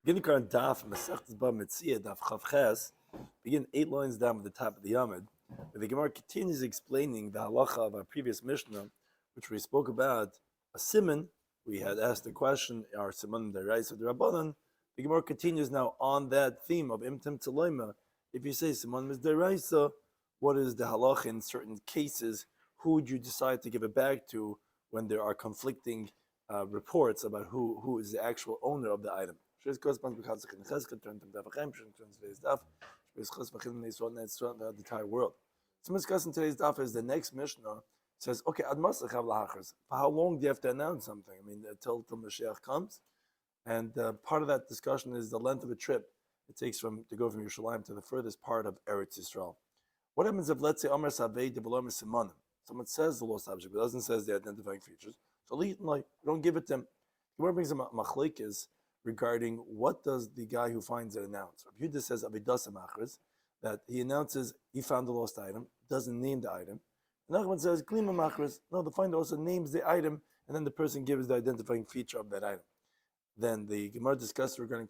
Beginning on Daf Mesechtes Bava Metzia Daf Chavches, begin 8 lines down at the top of the Yomid, where the Gemara continues explaining the halacha of our previous Mishnah, which we spoke about a simon. We had asked the question, are simanim deraisa or derabanan? The Gemara continues now on that theme of imtem taloima. If you say simanim is deraisa, what is the halacha in certain cases? Who would you decide to give it back to when there are conflicting reports about who is the actual owner of the item? The entire world. So discussing today's daf is the next Mishnah says, okay, for how long do you have to announce something? I mean, until Mashiach comes, and part of that discussion is the length of a trip it takes to go from Yerushalayim to the furthest part of Eretz Yisrael. What happens if, let's say, Amar Savei de Belomer Simanim? Someone says the lost object, but doesn't say the identifying features. So don't give it to him. Gemara brings a machlekes regarding what does the guy who finds it announce. Rabbi Yehuda says Avidas Machris, that he announces he found the lost item, doesn't name the item. And Nachman says Klima Machris, no, the finder also names the item, and then the person gives the identifying feature of that item. Then the Gemara discusses regarding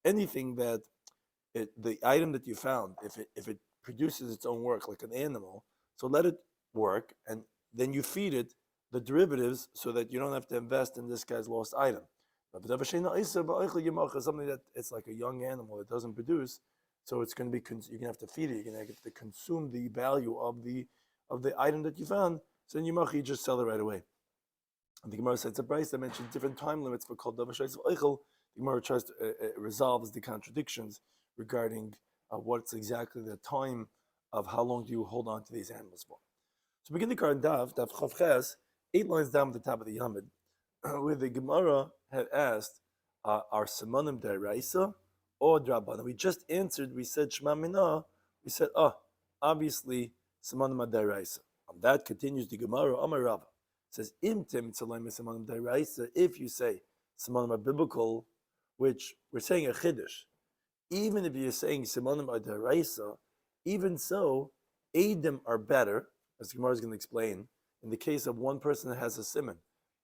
anything that the item that you found, if it produces its own work like an animal, so let it work, and then you feed it the derivatives so that you don't have to invest in this guy's lost item. Something that it's like a young animal that doesn't produce, so it's going to be you're going to have to feed it. You're going to have to consume the value of the item that you found. So then you just sell it right away. And the Gemara said it's a price that mentions different time limits for called davar sheitzv oichel. The Gemara tries to resolves the contradictions regarding what's exactly the time of how long do you hold on to these animals for. So begin the card Daf Chavches, 8 lines down at the top of the Yomid, where the Gemara had asked, are simanim deraisa or drabanan? We just answered, we said Shema Minah, we said, obviously simanim are deraisa. On that continues the Gemara, Amar Rava, says, Imtim tzalaim simanim deraisa, if you say simanim are biblical, which we're saying a chiddush, even if you're saying simanim are deraisa, even so, Eidim are better, as the Gemara is going to explain, in the case of one person that has a simon,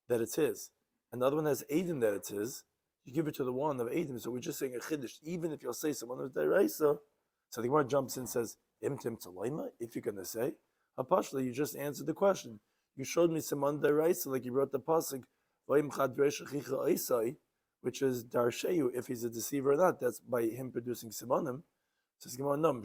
that it's his, and the other one has Eidim that it's his, you give it to the one of Eidim. So we're just saying a chiddush, even if you'll say someone is deraisa. So the Gemara jumps in and says, Imtim taloima, if you're going to say, Hapashla, you just answered the question. You showed me someone deraisa, like you wrote the pasuk, which is darsheyu, if he's a deceiver or not. That's by him producing simanim. Says Gemara, no,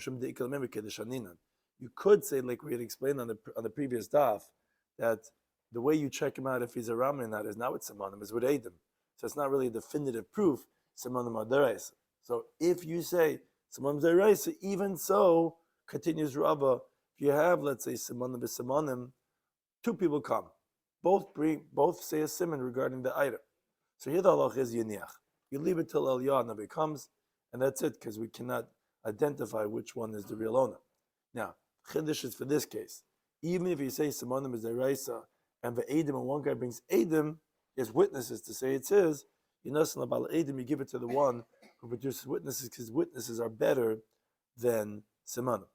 you could say, like we had explained on the previous daf, that the way you check him out if he's a Raman or not is not with simanim, is with Eidim. So it's not really a definitive proof, simanim are deraisa. So if you say simanim deraisa, even so, continues Rava, if you have, let's say, simanim b'simanim, 2 people come, both say a siman regarding the item. So here the halach is yiniach. You leave it till Eliyah Navi comes, and that's it, because we cannot identify which one is the real owner. Now, chiddush is for this case. Even if you say simanim is deraisa, and the Eidim, and one guy brings Eidim, he has witnesses to say it's his, you give it to the one who produces witnesses, because witnesses are better than simanim.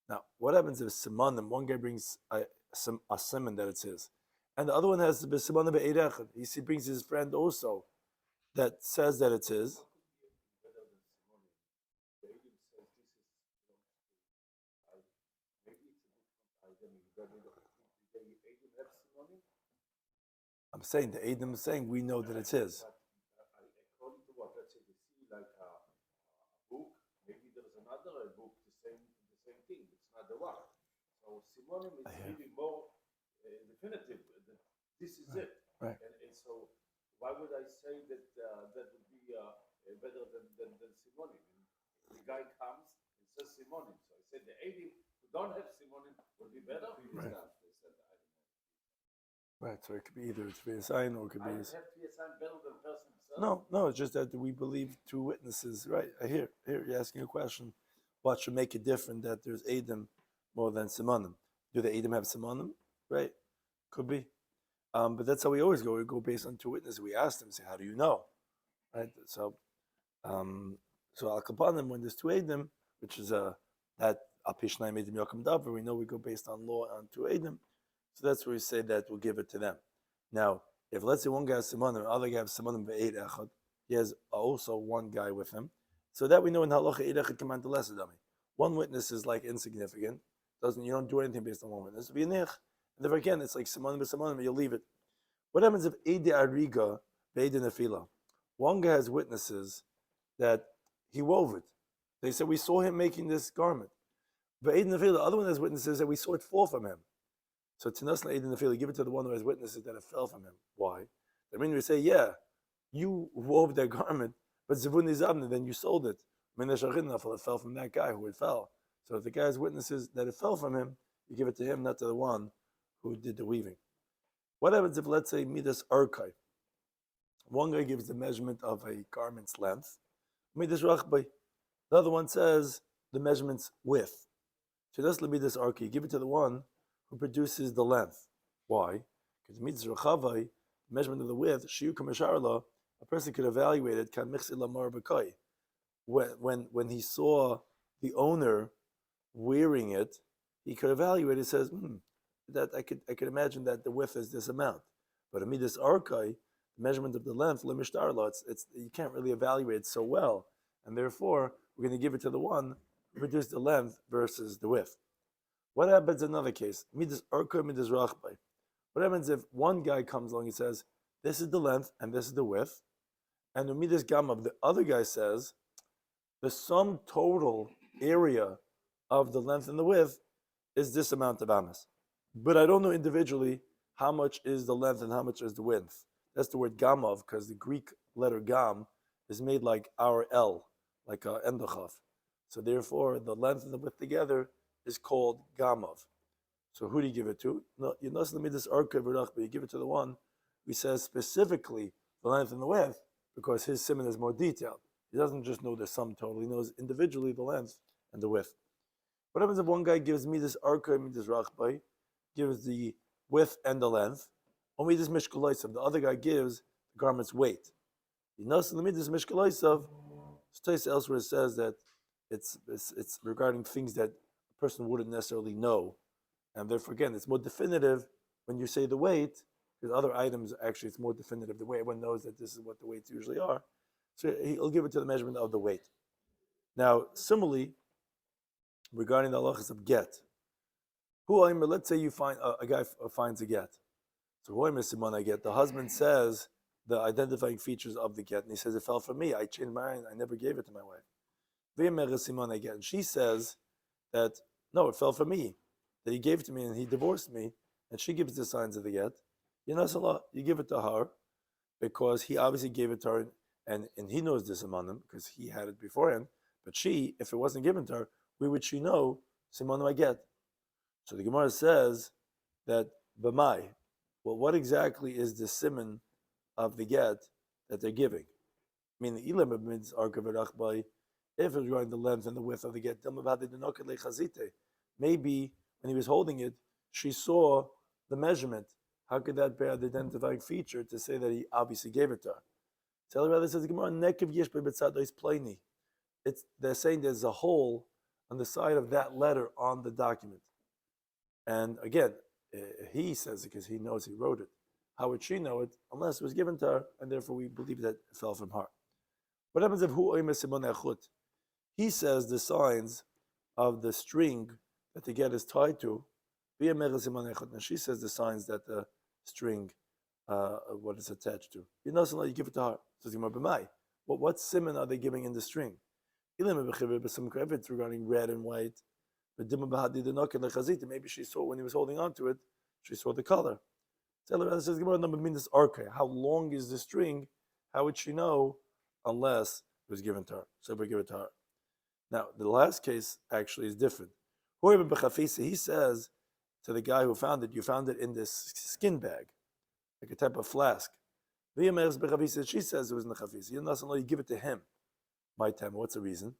Now, what happens if simanim, one guy brings a siman that it's his, and the other one has the simanim be'eirechad, he brings his friend also that says that it's his. I'm saying the Eidim is saying we know that it's his. According to what, let's say they see like a book, maybe there's another book the same thing. It's not the one. So Simonim is really more definitive. That this is it. Right. And so why would I say that that would be better than Simonim? The guy comes and says Simonim. So I said the Eidim who don't have Simonim would be better. Right. They said, I don't know. Right, so it could be either to be a sign or it could be. I have to be a sign better than the person himself. No, it's just that we believe 2 witnesses. Right, here, you're asking a question. What should make it different that there's Eidim more than Simanim? Do the Eidim have Simanim? Right, could be. But that's how we always go. We go based on 2 witnesses. We ask them, say, how do you know? Right, so Al Kapanim, when there's 2 Eidim, which is that Apishnaim Eidim Yocham Davar, we know we go based on law on 2 Eidim. So that's where we say that we'll give it to them. Now, if let's say one guy has simanim, the other guy has simanim ve'eid echad, he has also one guy with him. So that we know in halacha idach command the lesser dummy. One witness is like insignificant. You don't do anything based on one witness. And therefore again, it's like simonim, you'll leave it. What happens if Eide Ariga, Beide Nefila? One guy has witnesses that he wove it. They said, we saw him making this garment. But Eide Nefila, the other one has witnesses that we saw it fall from him. So Tanas Eide Nefila, give it to the one who has witnesses that it fell from him. Why? I mean, we say, yeah, you wove that garment, but Zivun Nizabna, then you sold it. It fell from that guy who it fell. So if the guy has witnesses that it fell from him, you give it to him, not to the one who did the weaving. What happens if, let's say, Midas Arkai? One guy gives the measurement of a garment's length. Midas Rachbai. The other one says the measurement's width. So that's Midas Arkai. Give it to the one who produces the length. Why? Because Midas Rachavai, measurement of the width, shiur Kamesharla, a person could evaluate it, kan mixi lamar b'kai. When he saw the owner wearing it, he could evaluate it, says, that I could imagine that the width is this amount. But Amidas Arkai, the measurement of the length, limishtarla, it's you can't really evaluate it so well. And therefore, we're going to give it to the one who produced the length versus the width. What happens in another case? Midas Arkai, Midas Rachbai. What happens if one guy comes along and says, this is the length and this is the width, and the Midas Gamav, the other guy says, the sum total area of the length and the width is this amount of amas. But I don't know individually how much is the length and how much is the width. That's the word gamav, because the Greek letter gam is made like our L, like a endochaf. So therefore, the length and the width together is called gamav. So who do you give it to? No, you give it to the one who says specifically the length and the width, because his simon is more detailed. He doesn't just know the sum total, he knows individually the length and the width. What happens if one guy gives midas arka, midas rachbai, gives the width and the length, or midas mishkalaisav, the other guy gives the garment's weight. He knows the midas mishkalaisav, states elsewhere it says that it's regarding things that a person wouldn't necessarily know. And therefore, again, it's more definitive when you say the weight, because other items, actually, it's more definitive. The way everyone knows that this is what the weights usually are. So he'll give it to the measurement of the weight. Now, similarly, regarding the halachas of get, let's say you find a guy finds a get. So Simon, I get. The husband says the identifying features of the get, and he says it fell from me. I changed my mind. I never gave it to my wife. Simon, I get, and she says that no, it fell from me. That he gave it to me and he divorced me, and she gives the signs of the get. You give it to her because he obviously gave it to her, and he knows this among them because he had it beforehand. But she, if it wasn't given to her, where would she know Simonu I get? So the Gemara says that b'mai. Well, what exactly is the simon of the get that they're giving? I mean, the ilam means arkaverachbai. If it's regarding the length and the width of the get, maybe when he was holding it, she saw the measurement. How could that bear the identifying feature to say that he obviously gave it to her? So rather says the Gemara, they're saying there's a hole on the side of that letter on the document. And again, he says it because he knows he wrote it. How would she know it unless it was given to her, and therefore we believe that it fell from her? What happens if he says the signs of the string that the get is tied to, and she says the signs that the string, what it's attached to. You give it to her. So what simon are they giving in the string? If it's regarding red and white, maybe she saw when he was holding on to it, she saw the color. How long is the string? How would she know unless it was given to her? So we give it to her. Now, the last case actually is different. He says to the guy who found it, you found it in this skin bag, like a type of flask. She says it was in the chafisa. You give it to him. My time. What's the reason?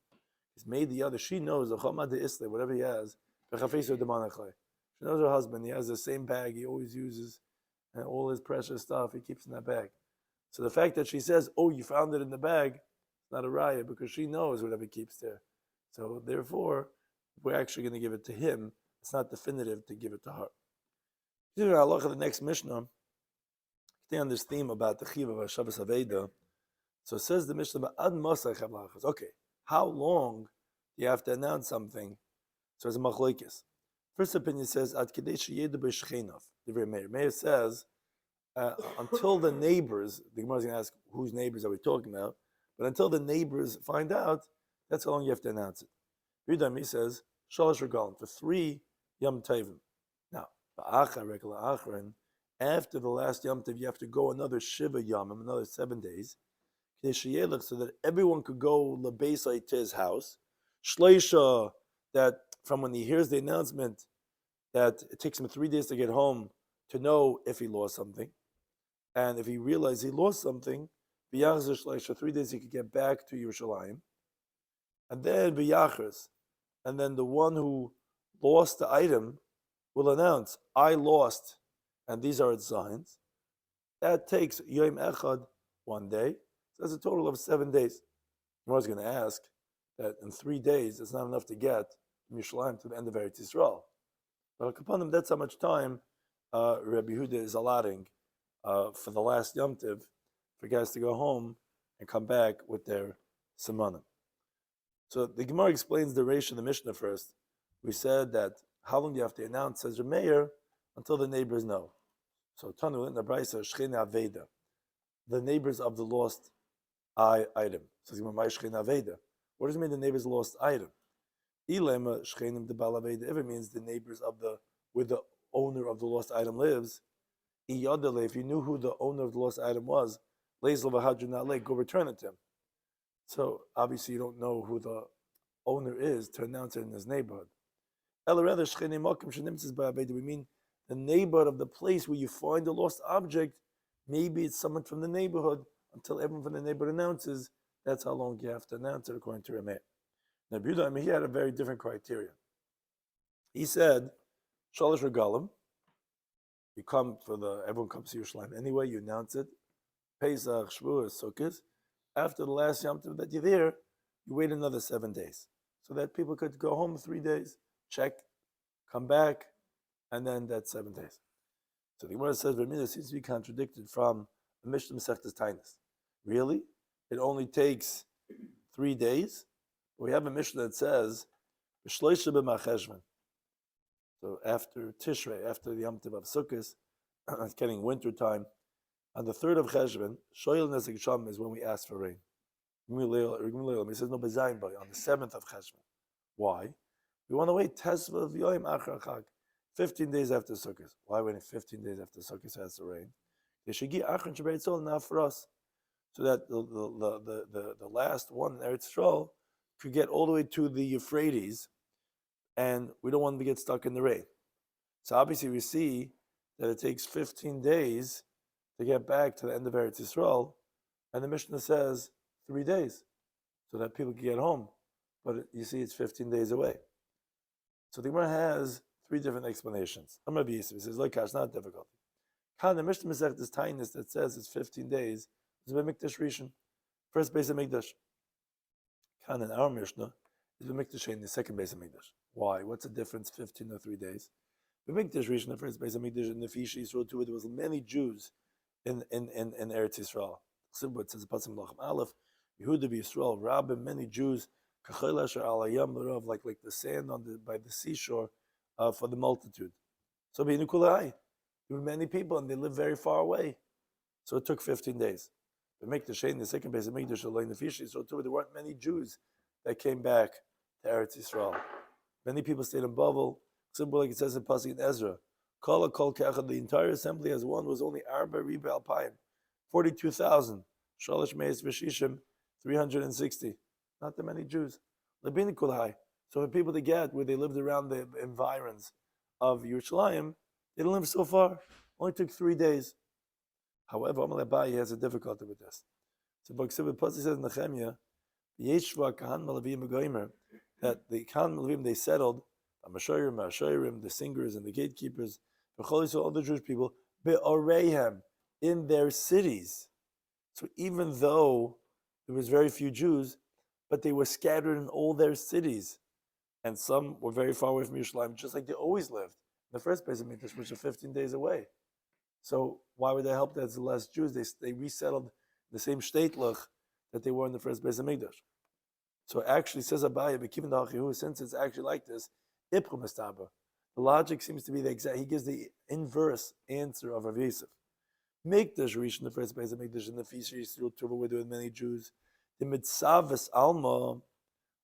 He's made the other. She knows whatever he has. She knows her husband. He has the same bag he always uses, and all his precious stuff he keeps in that bag. So the fact that she says, "Oh, you found it in the bag," it's not a raya because she knows whatever he keeps there. So therefore, we're actually going to give it to him. It's not definitive to give it to her. The next Mishnah, stay on this theme about the chiv of Shabbos Aveda. So it says the Mishnah, Ad Masach Havlachas. Okay, how long do you have to announce something? So it's a machlokes. First opinion says, Ad Kadesh Yedu B'Shchenov. The Meir says, until the neighbors, the Gemara is going to ask whose neighbors are we talking about, but until the neighbors find out, that's how long you have to announce it. Yudami says, Shalosh Regalim, for 3 Yom Tovim. Now, after the last Yom Tov, you have to go another Shiva Yomim, another 7 days, so that everyone could go Lebeisai to his house. Shleisha, that from when he hears the announcement, that it takes him 3 days to get home to know if he lost something. And if he realized he lost something, 3 days he could get back to Yerushalayim. And then B'yachas, and then the one who lost the item will announce, I lost, and these are its signs. That takes Yom Echad, 1 day. So that's a total of 7 days. I was going to ask that in 3 days, it's not enough to get from Yerushalayim to the end of Eretz Yisrael. But upon them, that's how much time Rabbi Yehuda is allotting for the last Yom Tov for guys to go home and come back with their Simanim. So the Gemara explains the Reish of the Mishnah first. We said that how long do you have to announce, says the Meir, until the neighbors know. So Tanu in the Brisa, Shchina Aveda, the neighbors of the lost item. So Shchina Aveda. What does it mean the neighbors lost item? Ilema Shchenim de Balaveda. If it means the neighbors of where the owner of the lost item lives, if you knew who the owner of the lost item was, go return it to him. So obviously you don't know who the owner is to announce it in his neighborhood. We mean the neighborhood of the place where you find the lost object. Maybe it's someone from the neighborhood. Until everyone from the neighborhood announces, that's how long you have to announce it according to Rameh. Now, he had a very different criteria. He said, Shalosh Regalim, everyone comes to Yerushalayim anyway, you announce it. Pesach, Shavuos, Sukkot. After the last Yom Tov that you're there, you wait another 7 days. So that people could go home 3 days, check, come back, and then that's 7 days. So the Gemara says, Vermina seems to be contradicted from the Mishnah Masechtas Tainis. Really? It only takes 3 days? We have a Mishnah that says, so after Tishrei, after the Yom Tov of Sukkot, it's getting winter time, on the 3rd of Cheshvan, Shoyel Nesek Sham is when we ask for rain. He says, no, on the 7th of Cheshvan. Why? We want to wait 15 days after Sukkot. Why waiting 15 days after Sukkot has to rain? They should get Achron Shabbat now for us, so that the last one in Eretz Yisrael could get all the way to the Euphrates, and we don't want them to get stuck in the rain. So obviously we see that it takes 15 days to get back to the end of Eretz Yisrael, and the Mishnah says 3 days, so that people can get home. But you see, it's 15 days away. So the Gemara has 3 different explanations. I'm Rabbi Yisrael. He says, like, it's not difficult. Kan the Mishnah Masechtas this Tainis that says it's 15 days is B'mikdash Rishon, first base of Mikdash. Kan in our Mishnah is B'mikdash in the second base of Mikdash. Why? What's the difference, 15 or 3 days? B'mikdash Rishon, the first base of Mikdash, in the Fish Yisrael too, there was many Jews in Eretz Yisrael. It says Pasim Lachem Aleph, Yehuda Yisrael, Rabbim, many Jews, Kachel Asher Alayam L'Rav, like the sand by the seashore, for the multitude. So B'inu Kulai, there were many people and they lived very far away. So it took 15 days. B'mikdash in the second base of Mikdash, in the Fish Yisrael too, there weren't many Jews that came back to Eretz Yisrael. Many people stayed in Bavel. Like it says in Pasuk in Ezra, Kol Kechad, the entire assembly as one was only Arba Riba Alpayim, 42,000. Shalosh Meis V'Shishim, 360. Not that many Jews. Lebini Kulhai. So for people to get where they lived around the environs of Yerushalayim, they didn't live so far. Only took 3 days. However, Amalei Abaye has a difficulty with this. So Pasuk says in Nehemiah, Yeshva Kahan Malavim Megoimer, that the Kahan Malavim they settled, the singers and the gatekeepers, all the Jewish people, be'oreihem, in their cities. So even though there was very few Jews, but they were scattered in all their cities, and some were very far away from Yerushalayim, just like they always lived. In the first place of Mikdash, which are 15 days away. So why would they help that it's the less Jews? They resettled the same shteitlach that they were in the first Beis Hamikdash. So actually, says Abaye, since it's actually like this, Ipru Mistaba. The logic seems to be the exact. He gives the inverse answer of Rav Yosef. Mikdash Rishon, the first Beis Hamikdash, in the Feast of Yisrael Tova, where there were many Jews. The Mitzavas Alma,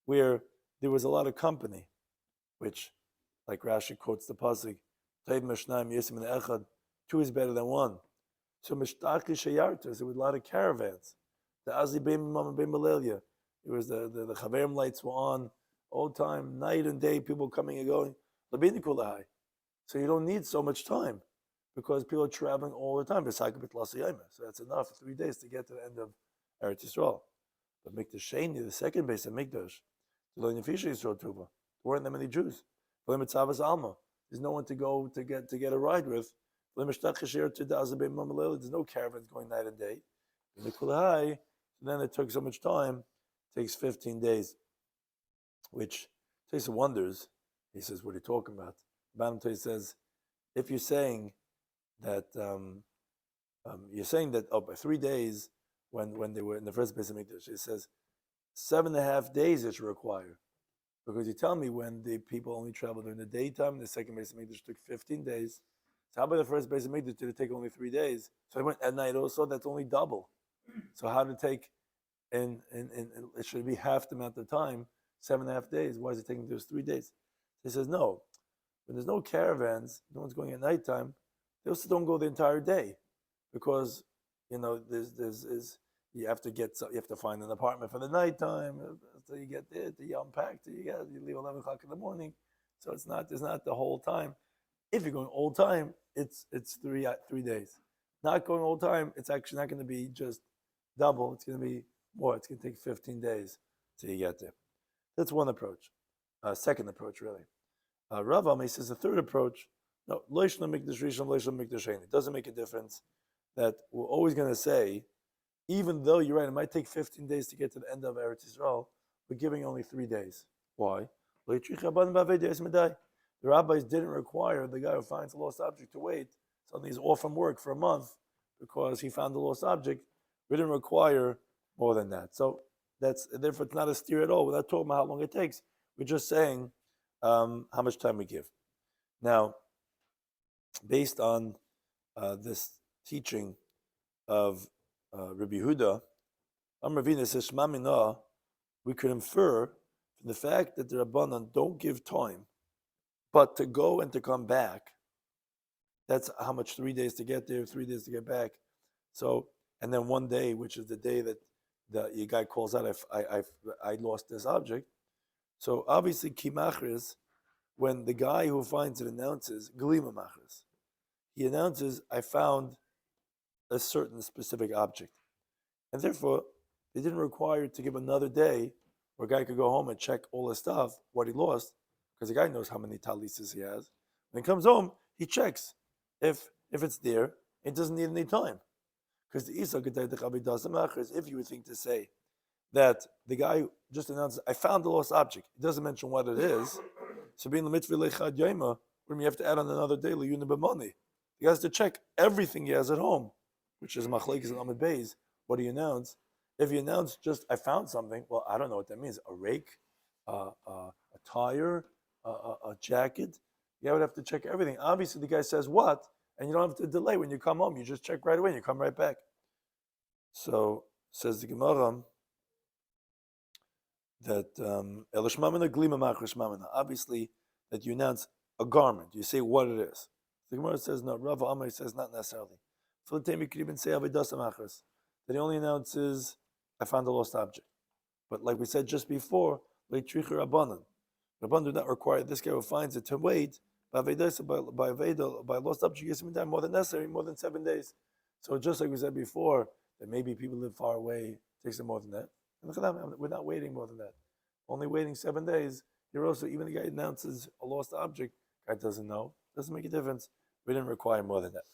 where there was a lot of company, which, like Rashi quotes the pasuk, Tov Mishnaim Yesim and Echad, two is better than one. So Mishtaki Sheyartas, there was a lot of caravans. The Azi Beim Mama Beim Balelia, it was the Chaverim lights were on all time, night and day, people coming and going. So you don't need so much time because people are traveling all the time. So that's enough, 3 days to get to the end of Eretz Yisrael. But Mikdash Sheni, the second base of Mikdash, there weren't that many Jews. There's no one to go to get a ride with. There's no caravans going night and day. Then it took so much time. It takes 15 days, which Taisa wonders. He says, "What are you talking about?" Bantam says, "If you're saying that by 3 days when they were in the first Beis Hamikdash, it says 7.5 days it should require, because you tell me when the people only traveled during the daytime, the second Beis Hamikdash took 15 days. So how about the first Beis Hamikdash? Did it take only 3 days? So they went at night also. That's only double. So how did it take? And it should be half the amount of time, 7.5 days. Why is it taking just 3 days?" He says, "No. When there's no caravans, no one's going at nighttime. They also don't go the entire day, because you have to find an apartment for the nighttime. So you get there, you unpack, you leave 11 o'clock in the morning. So it's not the whole time. If you're going all time, it's 3 days. Not going all time, it's actually not going to be just double. It's going to be more. It's going to take 15 days till you get there. That's one approach. Second approach, really. Rav Ami says the third approach, no, it doesn't make a difference. That we're always going to say, even though you're right, it might take 15 days to get to the end of Eretz Yisrael, we're giving only 3 days. Why? The rabbis didn't require the guy who finds a lost object to wait. Suddenly he's off from work for a month because he found the lost object. We didn't require more than that. So therefore it's not a steer at all. We're not talking about how long it takes. We're just saying how much time we give. Now, based on this teaching of Rabbi Yehuda, Ravina says, we could infer from the fact that the Rabbanan don't give time, but to go and to come back, that's how much, 3 days to get there, 3 days to get back. So, and then 1 day, which is the day that the guy calls out, I lost this object. So obviously, kimachris, when the guy who finds it announces, glima machris, he announces, I found a certain specific object. And therefore, they didn't require to give another day where a guy could go home and check all his stuff, what he lost, because the guy knows how many talises he has. When he comes home, he checks if it's there. It doesn't need any time. Because the Isa is if you would think to say that the guy just announces, I found the lost object. It doesn't mention what it is. So being the mitzvah lechad yoima, when you have to add on another day, liyuna b'moni. He has to check everything he has at home, which is machlekes and amid beis. What do you announce? If you announce just, I found something, well, I don't know what that means. A rake, a tire, a jacket. You would have to check everything. Obviously, the guy says what, and you don't have to delay when you come home. You just check right away and you come right back. So, says the Gemara, that obviously, that you announce a garment. You say what it is. The Gemara says, no, Rav Amar says not necessarily. For the time, you could even say that he only announces, I found a lost object. But like we said just before, like Tricher Rabbanan. Rabbanan do not require this guy who finds it to wait by lost object, gives him time more than necessary, more than 7 days. So just like we said before, that maybe people live far away, it takes them more than that. And look at that, we're not waiting more than that. Only waiting 7 days. You're also, even the guy announces a lost object, guy doesn't know, doesn't make a difference. We didn't require more than that.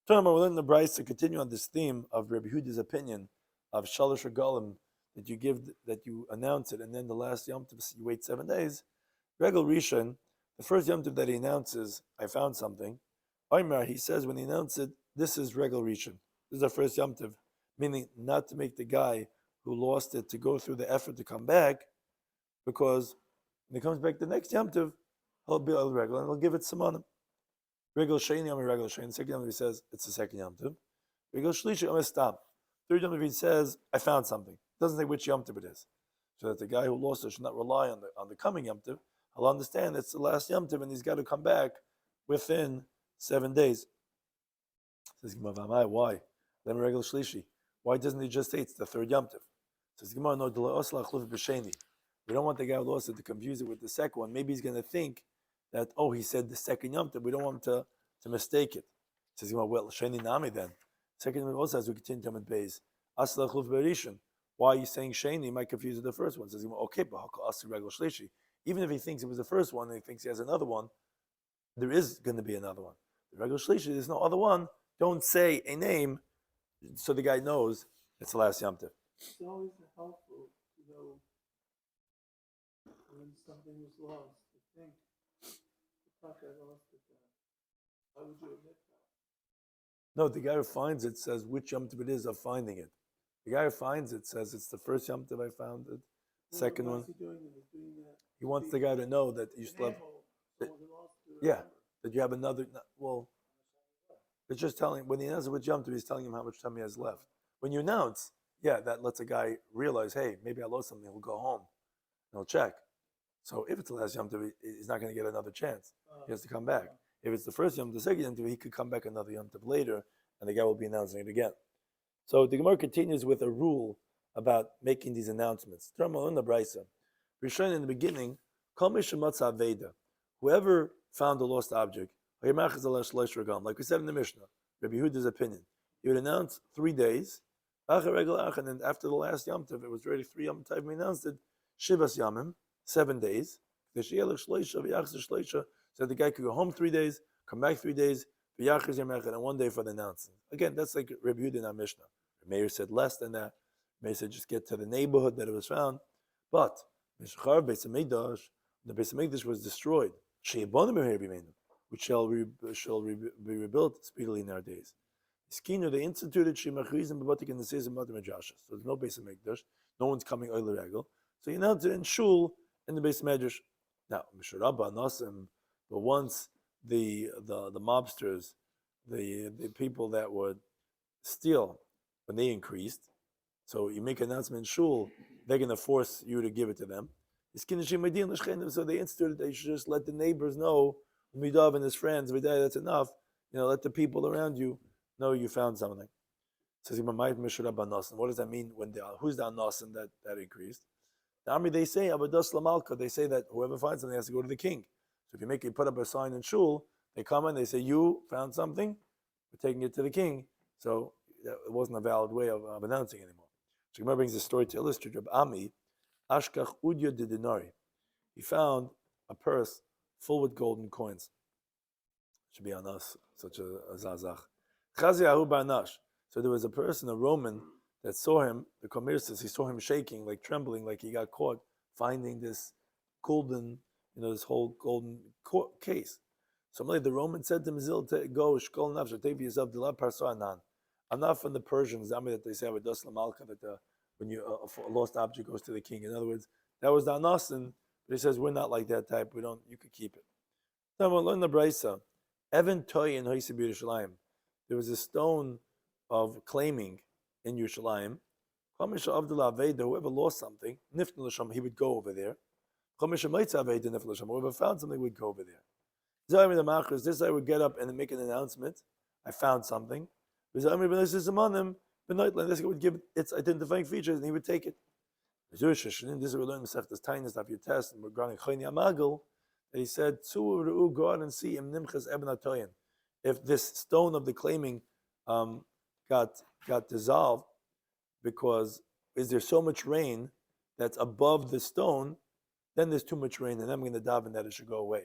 We're learning the Bryce to continue on this theme of Rabbi Yehuda's opinion of Shalosh Regalim, that you announce it, and then the last Yom Tov, you wait 7 days. Regel Rishon, the first Yom Tov that he announces, I found something. Omer, he says when he announces it, this is Regel Rishon. This is the first Yom Tov, meaning not to make the guy who lost it to go through the effort to come back, because when he comes back the next Yom Tov, he'll be al regular and he'll give it simonim. Regular sheni Yom regular sheni. Second Yom Tov he says it's the second Yom Tov. Regular shlishi Yom stop. Third Yom Tov he says I found something. Doesn't say which Yom Tov it is, so that the guy who lost it should not rely on the coming Yom Tov. I'll understand it's the last Yom Tov and he's got to come back within 7 days. Says Gemara, why? Let me regular shlishi. Why doesn't he just say it's the third Yom Tov? Says Gemara, no, we don't want the guy who lost it to confuse it with the second one. Maybe he's going to think that, oh, he said the second Yom Tov. We don't want him to mistake it. Says Gemara, well, Sheni Nami then. Second Yom Tov also, as we continue to Beis, Asla Chluf Berishin. Why are you saying Sheni? He might confuse with the first one. Says Gemara, okay, but Asla regular shlishi. Even if he thinks it was the first one and he thinks he has another one, there is going to be another one. The regular shlishi, there's no other one. Don't say a name so the guy knows it's the last Yom Tov. It's always helpful to know when something was lost. To think, fuck, I lost it. Why would you admit that? No, the guy who finds it says which Yom Tov it is of finding it. The guy who finds it says it's the first Yom Tov I found it. Second one. He wants the guy to know that you still have. Yeah, that you have another. Well, it's just telling, when he announces which Yom Tov, he's telling him how much time he has left. When you announce, yeah, that lets a guy realize, hey, maybe I lost something. He'll go home and he'll check. So if it's the last Yom Tov, he's not going to get another chance. He has to come back. If it's the first Yom Tov, the second Yom Tov, he could come back another Yom Tov later, and the guy will be announcing it again. So the Gemara continues with a rule about making these announcements. In the Brisa, Rishon in the beginning, whoever found a lost object, like we said in the Mishnah, Rabbi Yehuda's opinion, he would announce 3 days, and then after the last Yom Tov, it was already 3 Yom Tov, we announced it, Shivas Yamim, 7 days, so the guy could go home 3 days, come back 3 days, and 1 day for the announcing. Again, that's like Rabbi Yehuda in our Mishnah. The mayor said less than that. The mayor said just get to the neighborhood that it was found. But the Beis Hamikdash was destroyed, which shall be rebuilt speedily in our days. They instituted Shemachrizim Babatik in the season of Madrash. So there's no Beis Hamikdash, no one's coming Oile Regel. So you announce it in Shul in the Beis Medrash. Now, Mishurabba Nasim, but once the mobsters, the people that would steal, when they increased, so you make an announcement in Shul, they're going to force you to give it to them. So they instituted they should just let the neighbors know, Midav and his friends, that's enough. Let the people around you know you found something. Says what does that mean when who's the anasim that increased? The army they say Abadas Lamalka, they say that whoever finds something has to go to the king. So if you put up a sign in Shul, they come in, they say, you found something, we're taking it to the king. So it wasn't a valid way of announcing anymore. So Gemara brings a story to illustrate Reb Ami, Ashkach Udya de Dinari. He found a purse full with golden coins. Should be on us, such a zazach. Chaziyahu Barnash. So there was a person, a Roman, that saw him, the Komir says, he saw him shaking, like trembling, like he got caught, finding this golden, this whole golden case. So the Roman said to him, go, shkol nafsha, take for yourself, dilab parsa anan. I'm not from the Persians, that they say, that when a lost object goes to the king. In other words, that was the anasin, but he says, we're not like that type, you could keep it. Now we'll learn the Brisa. Evan Toy in Hoysib Yerushalayim. There was a stone of claiming in Yerushalayim. Whoever lost something, he would go over there. Whoever found something would go over there. This I would get up and make an announcement. I found something. This guy would give its identifying features and he would take it. This is what we learn in Masechtas Tainis Daf Yomi and regarding Chayni Amagel, that he said, go out and see if this stone of the claiming got dissolved, because is there so much rain that's above the stone, then there's too much rain, and I'm going to daven that it should go away.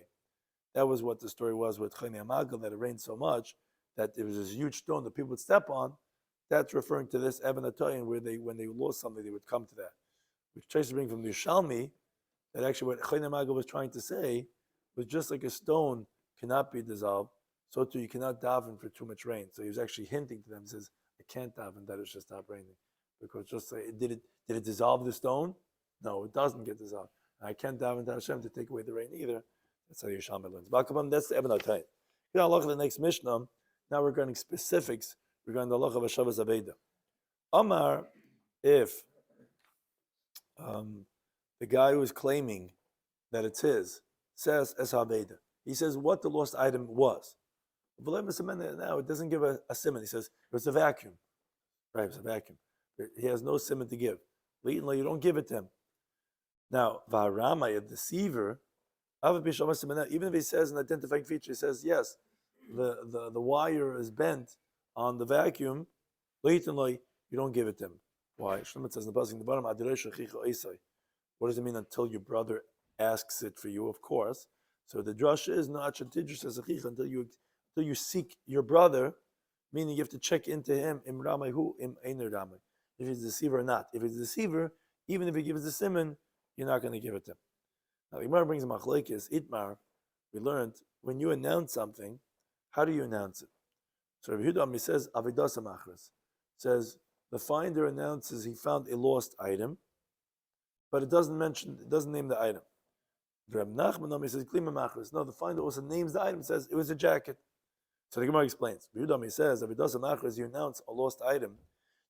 That was what the story was with Chayni Amagel, that it rained so much that there was this huge stone that people would step on. That's referring to this Eben Atoyin, where when they lost something, they would come to that. Which tries to bring from the Yishalmi, that actually what Chayni Amagel was trying to say was just like a stone cannot be dissolved, so too you cannot daven for too much rain. So he was actually hinting to them, he says, I can't daven that it should stop raining. because just say, did it dissolve the stone? No, it doesn't get dissolved. I can't daven to Hashem to take away the rain either. That's how Yerushalmi learns. That's the Eben HaTayit. Now, Allah, the next Mishnah. Now we're going to specifics regarding the Allah of Hashavas Aveda. Amar, if the guy who is claiming that it's his says Es Aveda, he says what the lost item was. Now it doesn't give a simon. He says it was a vacuum. Right, it's a vacuum. He has no simon to give. You don't give it to him. Now, Vaharamai, a deceiver, even if he says an identifying feature, he says, yes, the wire is bent on the vacuum, you don't give it to him. Why? Shlomo says in the passage in the bottom, what does it mean until your brother asks it for you? Of course. So the drush is not until you seek your brother, meaning you have to check into him, im ramai hu, im einer ramai, if he's a deceiver or not. If he's a deceiver, even if he gives the simon, you're not going to give it to him. Now, the Gemara brings a machlekes, itmar. We learned when you announce something, how do you announce it? So Rabbi Yehuda says, avidas machras, says the finder announces he found a lost item, but it doesn't name the item. Rabbi Nachman says, klima machras. No, the finder also names the item, says it was a jacket. So the Gemara explains. Rabbi Yehuda says, avidas machras, you announce a lost item.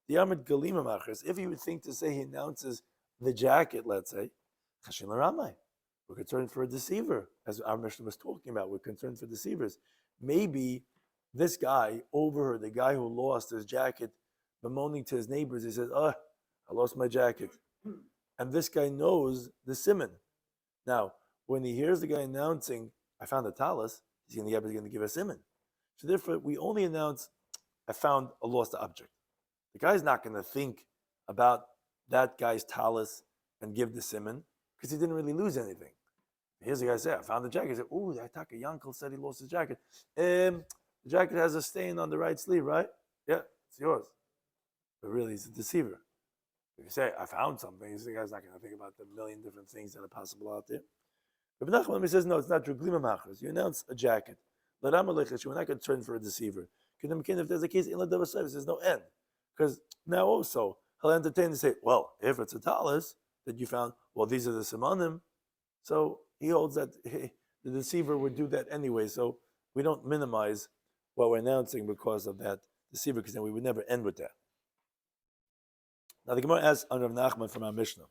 The Amid galima machras, if you would think to say he announces the jacket, let's say, chashin l'ramai. We're concerned for a deceiver, as our Mishnah was talking about. We're concerned for deceivers. Maybe this guy overheard the guy who lost his jacket bemoaning to his neighbors. He says, I lost my jacket. And this guy knows the simon. Now, when he hears the guy announcing, I found a talis, he's going to give a simon. So therefore, we only announce, I found a lost object. The guy's not going to think about that guy's talis and give the simon, because he didn't really lose anything. Here's the guy say, I found the jacket. He said, the Ataka Yankel said he lost his jacket. The jacket has a stain on the right sleeve, right? Yeah, it's yours. But really, he's a deceiver. If you say, I found something, the guy's not going to think about the million different things that are possible out there. But Nachman says, no, it's not true. Glima machras. You announce a jacket. We're not concerned for a deceiver. If there's a case, there's no end. Because now also, he'll entertain to say, well, if it's a talis that you found, well, these are the simanim. So he holds that the deceiver would do that anyway. So we don't minimize what we're announcing because of that deceiver, because then we would never end with that. Now the Gemara asks on Rav Nachman from our Mishnah.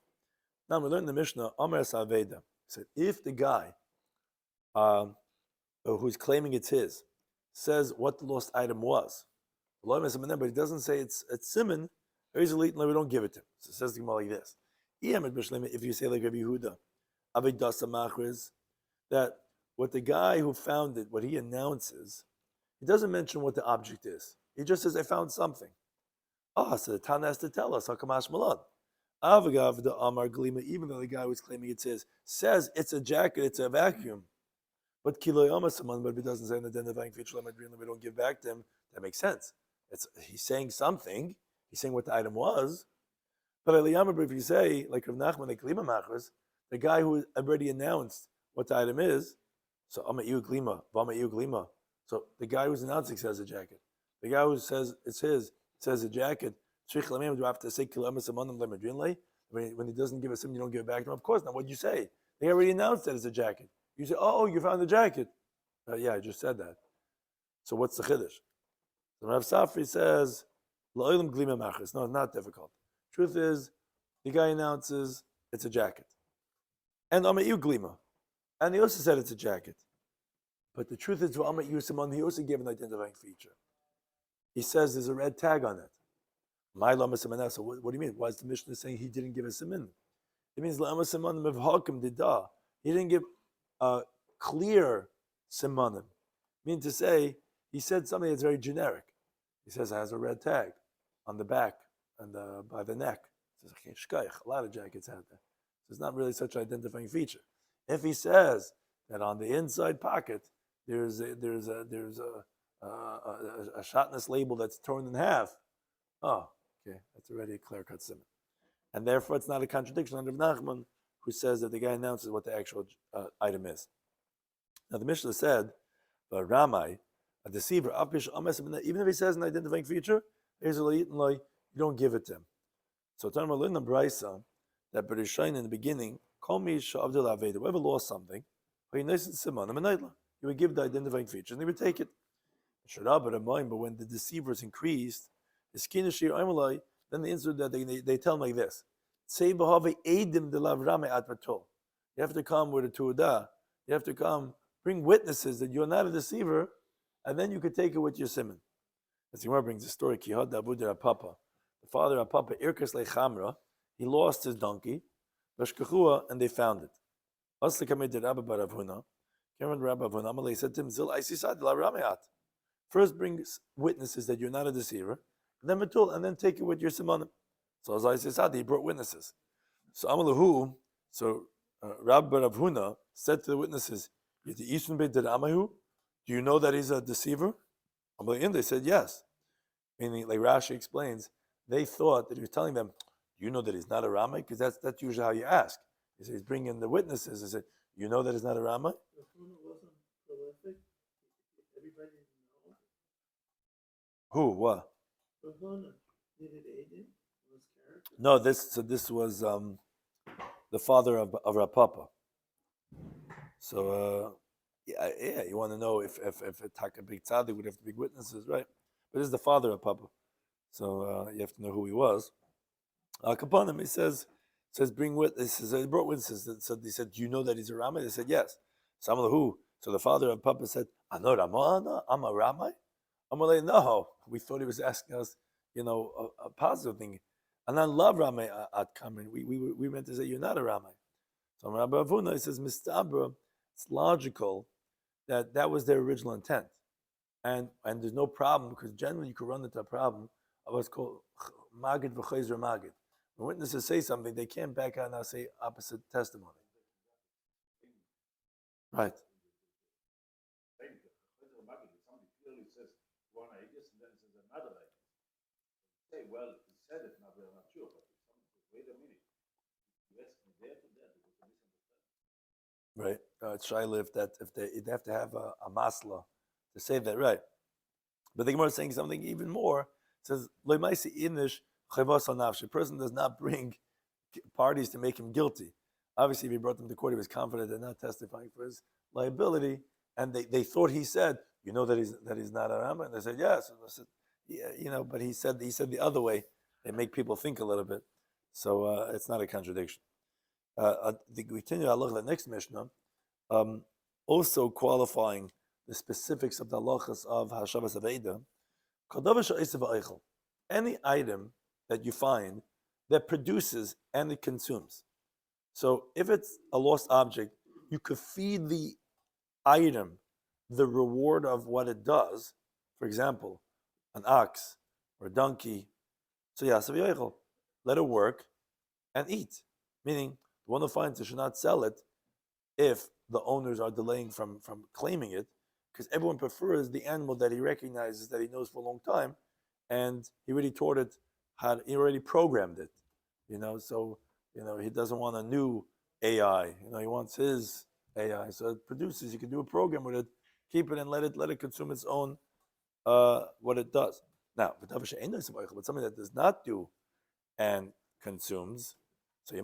Now we learned in the Mishnah, Amar Saveda said, if the guy who's claiming it's his says what the lost item was, but he doesn't say it's simon, we don't give it to him. So it says the Gemara like this. If you say like Rabbi Yehuda, that what the guy who found it, what he announces, he doesn't mention what the object is. He just says, I found something. So the Tana has to tell us, Hakamash Malad. Avagav the Amar Glima, even though the guy who's claiming it's his, says it's a jacket, it's a vacuum. But Kiloy Amasaman, but if he doesn't say an identifying feature, we don't give back to him, that makes sense. He's saying something, he's saying what the item was. But if you say, like Rav Nachman, like Glima Machras, the guy who already announced what the item is, so Ama'iu Glima, Vama'iu Glima. So the guy who's announcing says a jacket. The guy who says it's his says a jacket. Do I have to say when he doesn't give us him, you don't give it back to him? Of course not. What'd you say? They already announced that it's a jacket. You say, you found the jacket. Yeah, I just said that. So what's the chiddush? So Rav Safri says, La'olim glima machris. No, it's not difficult. Truth is, the guy announces it's a jacket. And Ama'iu glima. And he also said it's a jacket. But the truth is, to Ama'iu Simon, he also gave an identifying feature. He says there's a red tag on it. So what do you mean? Why is the Mishnah saying he didn't give a siman? It means he didn't give a clear simanim. Meaning to say, he said something that's very generic. He says it has a red tag on the back and by the neck. It says, a lot of jackets have that. So it's not really such an identifying feature. If he says that on the inside pocket there's a shotness label that's torn in half, okay, that's already a clear-cut simon. And therefore it's not a contradiction under Nachman, who says that the guy announces what the actual item is. Now the Mishnah said, Ramai, a deceiver, even if he says an identifying feature, you don't give it to him. So Tanma learned the Brisa that Bereshine in the beginning, call me Sha'avdil Aveda. Whoever lost something, he would give the identifying feature and they would take it. But when the deceivers increased, then the incident that they tell him like this. You have to come with a tu'udah. You have to come, bring witnesses that you're not a deceiver, and then you could take it with your simon. As the Gemara brings the story, the father of Papa, Irkas Lechamra, he lost his donkey, and they found it. He said to him, first bring witnesses that you're not a deceiver, and then take it with your simonim. So as I said, he brought witnesses. So Amalahu, Rabbi Rav Huna said to the witnesses, do you know that he's a deceiver? They said yes. Meaning, like Rashi explains, they thought that he was telling them, do you know that he's not a Ramai? Because that's usually how you ask. He said, he's bringing the witnesses. He said, you know that he's not a Ramai? Wasn't prolific. Everybody know. Who? What? Did it aid him? Was character? No, this was the father of Rapapa. So yeah, you want to know if a big tzaddik would have to be witnesses, right? But this is the father of Papa, so you have to know who he was. Upon him, he says bring witnesses. He brought witnesses. So they said, do you know that he's a Ramai? They said yes. So who? So the father of Papa said, I know Ramah, I'm a Ramai. I'm like, no, we thought he was asking us, a positive thing. And I love Ramai at Kamrin. We meant to say you're not a Ramai. So Rabbi Avuna, he says, Mistabra, it's logical that was their original intent. And there's no problem, because generally you could run into a problem of what's called Magid v'chayzer Magid. When witnesses say something, they can't back out and say opposite testimony. Right. Somebody clearly says one aegis and then it says another aegis. Say, well, he said it, now we're not sure, but if somebody says, wait a minute, you asked me there to there, because I misunderstand. Right. It's shaila if they have to have a masla to say that, right? But the Gemara is saying something even more. It says, a person does not bring parties to make him guilty. Obviously, if he brought them to court, he was confident they're not testifying for his liability, and they thought he said, you know that he's not a Rama, and they said yes. And they said, yeah, but he said the other way. They make people think a little bit, so it's not a contradiction. We continue to look at the next Mishnah, also qualifying the specifics of the halachas of Hashavas Aveda. Any item that you find that produces and it consumes. So if it's a lost object, you could feed the item the reward of what it does. For example, an ox or a donkey. So yasav let it work and eat. Meaning, the one who finds it should not sell it if the owners are delaying from claiming it, because everyone prefers the animal that he recognizes, that he knows for a long time, and he already taught it, he already programmed it, so he doesn't want a new AI, he wants his AI. So it produces, you can do a program with it, keep it and let it consume its own what it does. Now, but something that does not do and consumes, so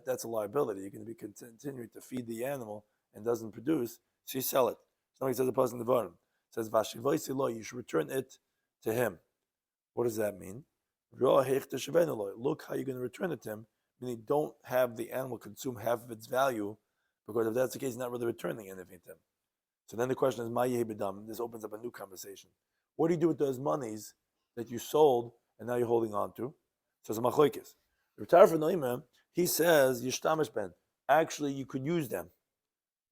that's a liability. You're going to be continuing to feed the animal and doesn't produce, so you sell it. So he says the person in the bottom says, you should return it to him. What does that mean? Look how you're going to return it to him. Meaning, don't have the animal consume half of its value, because if that's the case, you're not really returning anything to him. So then the question is, this opens up a new conversation. What do you do with those monies that you sold and now you're holding on to? So it's a machlokes. He says, Yishtamish ben, actually you could use them.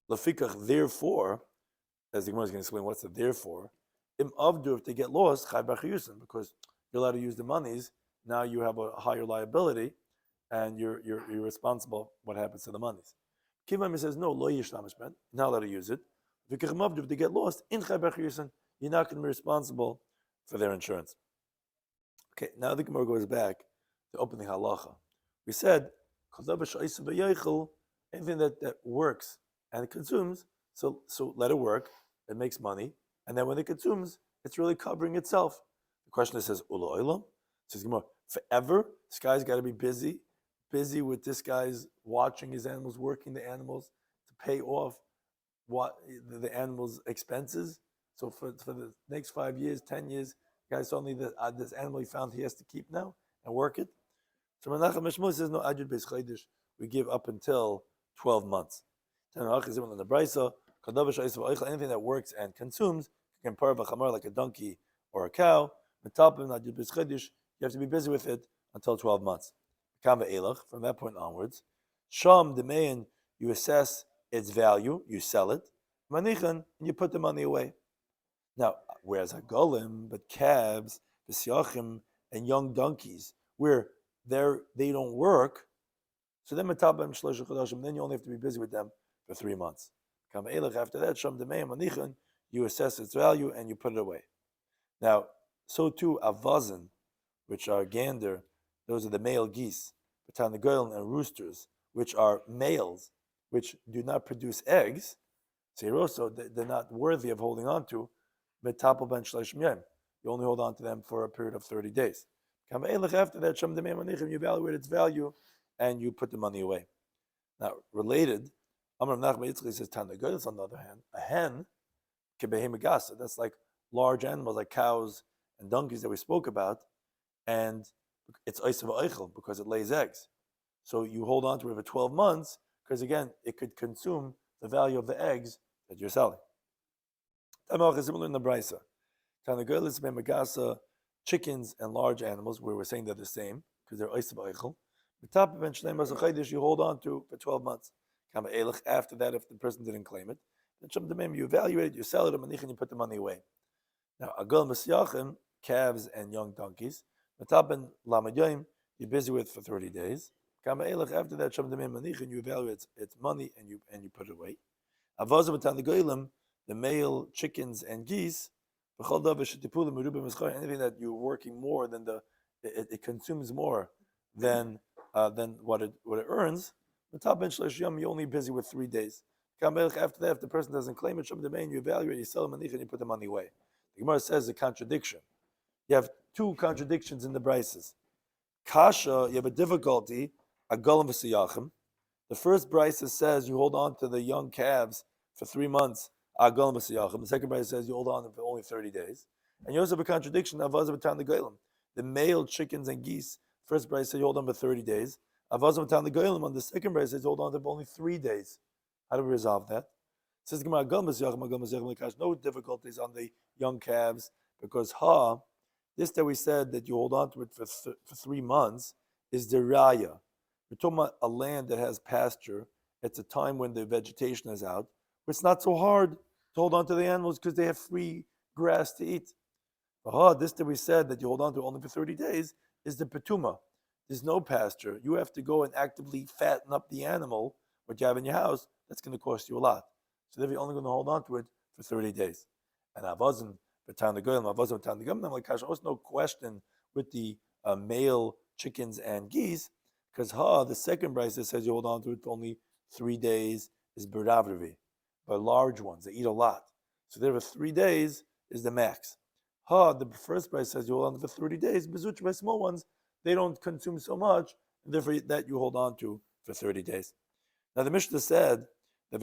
Lafikach, therefore, as the Gemara is going to explain what's the therefore, if they get lost, because you're allowed to use the monies, now you have a higher liability, and you're responsible what happens to the monies. Kivami says, no, lo yishtamish ben, you're not allowed to use it. If they get lost, you're not going to be responsible for their insurance. Okay, now the Gemara goes back to opening halacha. We said, anything that works and it consumes, so let it work, it makes money, and then when it consumes, it's really covering itself. The question is, says, Ula Olam? Says Gemara, forever. This guy's got to be busy with this guy's watching his animals, working the animals to pay off what the animals' expenses. So for the next 5 years, 10 years, guys suddenly this animal he found he has to keep now and work it. So Menachem Mishmul says no ajud beis chodesh. We give up until 12 months. Anything that works and consumes, like a donkey or a cow, you have to be busy with it until 12 months. From that point onwards, Sham Demein, you assess its value, you sell it, Manichan, and you put the money away. Now, whereas a golem, but calves, B'syachim, and young donkeys, where they don't work, so then then you only have to be busy with them for 3 months. After that, Sham Demein, Manichan, you assess its value and you put it away. Now, so too avazin, which are gander, those are the male geese, Batanagoyim and roosters, which are males, which do not produce eggs. So they're not worthy of holding on to. You only hold on to them for a period of 30 days. After that, you evaluate its value and you put the money away. Now, related, Amar Nachman Yitzchak says Tanagoyim, on the other hand, a hen, that's like large animals like cows and donkeys that we spoke about, and it's oisav eichel because it lays eggs. So you hold on to it for 12 months because again, it could consume the value of the eggs that you're selling. Tamach is similar in the brisa. Tanagoylis megasa, chickens and large animals, where we're saying they're the same because they're oisav eichel. The top eventually you hold on to for 12 months. After that, if the person didn't claim it, then you evaluate it, you sell it, and you put the money away. Now, agol mesyachim, calves and young donkeys, metaben lamadyoim, you're busy with for 30 days. After that, you evaluate its money and you put it away. The male chickens and geese, anything that you're working more than it consumes more than what it earns. You're only busy with 3 days. After that, if the person doesn't claim it, you evaluate, you sell them, and you put the money away. The Gemara says a contradiction. You have 2 contradictions in the brises. Kasha, you have a difficulty. Agolim v'siyachim. The first brisa says you hold on to the young calves for 3 months. Agolim v'siyachim. The second brisa says you hold on for only 30 days. And you also have a contradiction. Avaz v'tan the the male chickens and geese. First brisa says you hold on for 30 days. Avaz v'tan the goyim. On the second brisa says you hold on for only 3 days. How do we resolve that? It says Gemara agolim v'siyachim. No difficulties on the young calves because this that we said that you hold on to it for 3 months is the raya. We're talking about a land that has pasture. It's a time when the vegetation is out. But it's not so hard to hold on to the animals because they have free grass to eat. This that we said that you hold on to only for 30 days is the petuma. There's no pasture. You have to go and actively fatten up the animal, what you have in your house. That's going to cost you a lot. So then you're only going to hold on to it for 30 days. And avazim, there's no question with the male chickens and geese, because the second brisa says you hold on to it for only 3 days is beravrivi, but large ones, they eat a lot. So there for 3 days is the max. The first brisa says you hold on to for 30 days, bezuch by small ones, they don't consume so much, and therefore that you hold on to for 30 days. Now the Mishnah said that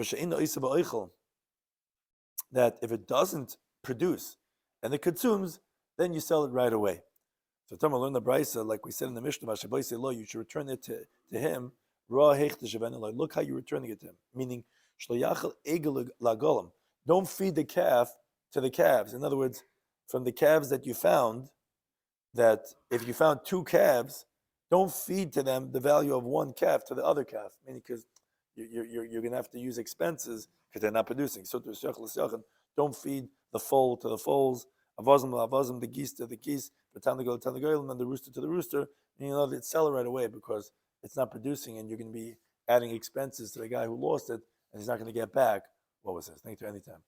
if it doesn't produce and it consumes, then you sell it right away. So Tamar learn the brisa, like we said in the Mishnah, you should return it to him. Look how you're returning it to him. Meaning, don't feed the calf to the calves. In other words, from the calves that you found, that if you found 2 calves, don't feed to them the value of 1 calf to the other calf. Meaning, because you're going to have to use expenses because they're not producing. So don't feed the foal to the foals, avazim, the geese to the geese, the tanagoyim, and the rooster to the rooster. And you know that sell it right away because it's not producing, and you're going to be adding expenses to the guy who lost it, and he's not going to get back. What was this? Thank you anytime.